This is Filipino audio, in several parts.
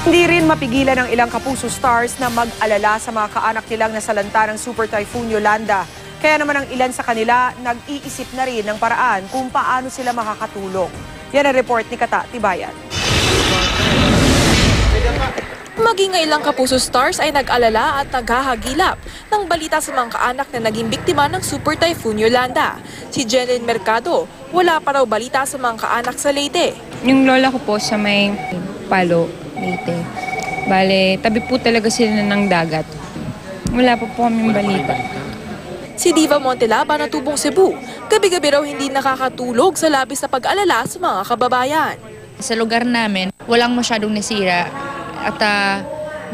Hindi rin mapigilan ng ilang Kapuso stars na mag-alala sa mga kaanak nilang nasalanta ng Super Typhoon Yolanda. Kaya naman ang ilan sa kanila nag-iisip na rin ng paraan kung paano sila makakatulong. Yan ang report ni Kata Tibayan. Maging ilang Kapuso stars ay nag-alala at naghahagilap ng balita sa mga kaanak na naging biktima ng Super Typhoon Yolanda. Si Jeneline Mercado, wala pa raw balita sa mga kaanak sa Leyte. Yung lola ko po sa may Palo, Leyte. Bale, tabi po talaga sila ng dagat. Wala pa po kaming balita. Si Diva Montelaba na tubong Cebu, gabi-gabi raw hindi nakakatulog sa labis na pag-alala sa mga kababayan. Sa lugar namin, walang masyadong nasira at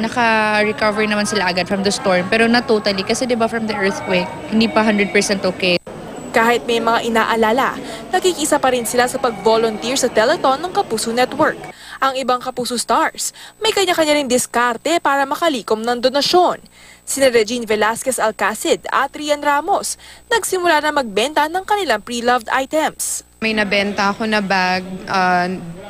naka-recover naman sila agad from the storm. Pero not totally kasi diba from the earthquake, hindi pa 100% okay. Kahit may mga inaalala, nakikisa pa rin sila sa pag-volunteer sa telethon ng Kapuso Network. Ang ibang Kapuso stars, may kanya-kanya ring diskarte para makalikom ng donasyon. Sina Regine Velasquez Alcacid at Rian Ramos, nagsimula na magbenta ng kanilang pre-loved items. May nabenta ako na bag,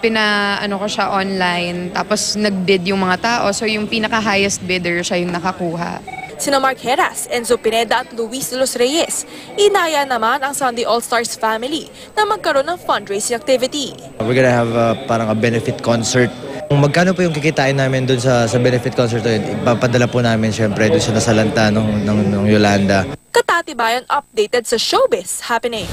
pinaano ko siya online, tapos nag-bid yung mga tao. So yung pinaka-highest bidder, siya yung nakakuha. Sina Mark Heras, Enzo Pineda at Luis de los Reyes, inaya naman ang Sunday All-Stars family na magkaroon ng fundraising activity. We're gonna have parang a benefit concert. Kung magkano po yung kikitain namin doon sa benefit concert yun, ipapadala po namin syempre doon sa nasalanta ng Yolanda. Kata Tibayan updated sa Showbiz Happenings.